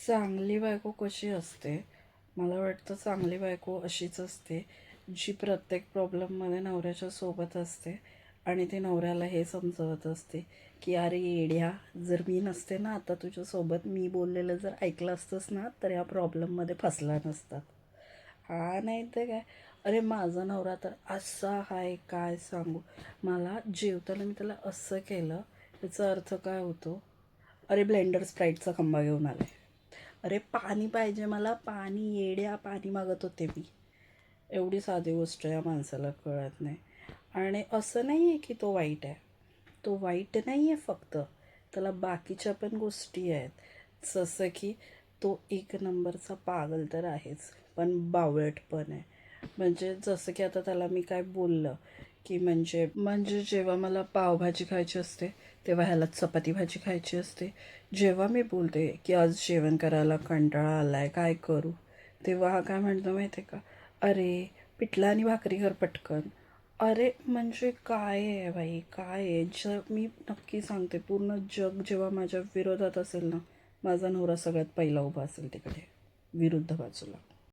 चांगली बायको कशी असते? मला वाटतं चांगली बायको अशीच असते, जी प्रत्येक प्रॉब्लेममध्ये नवऱ्याच्या सोबत असते आणि ती नवऱ्याला हे समजवत असते, की "अरे येड्या, जर मी नसते ना आता तुझ्यासोबत, मी बोललेलं जर ऐकलं असतंस ना, तर या प्रॉब्लेममध्ये फसला नसतात." हा नाही तर काय, अरे माझा नवरा तर असा आहे काय सांगू. मला जेवताना मी त्याला असं केलं, याचा अर्थ काय होतो? अरे ब्लेंडर स्प्राईटचा खंबा घेऊन आलाय. अरे पाणी पाहिजे मला, पाणी येड्या, पाणी मागत होते मी. एवढी साधी गोष्ट या माणसाला कळत नाही. आणि असं नाही आहे की तो वाईट आहे. तो वाईट नाही आहे फक्त, त्याला बाकीच्या पण गोष्टी आहेत. जसं की तो एक नंबरचा पागल तर आहेच, पण बावळट पण आहे. म्हणजे जसं की आता त्याला मी काय बोललं की म्हणजे म्हणजे जेव्हा मला पावभाजी खायची असते तेव्हा ह्याला चपाती भाजी खायची असते. जेव्हा मी बोलते की आज जेवण करायला कंटाळा आलाय, काय करू, तेव्हा हा काय म्हणतो माहिती आहे का, अरे पिठलं आणि भाकरी कर पटकन. अरे म्हणजे काय आहे बाई, काय आहे. मी नक्की सांगते, पूर्ण जग जेव्हा माझ्या विरोधात असेल ना, माझा नवरा सगळ्यात पहिला उभा असेल तिकडे विरुद्ध बाजूला.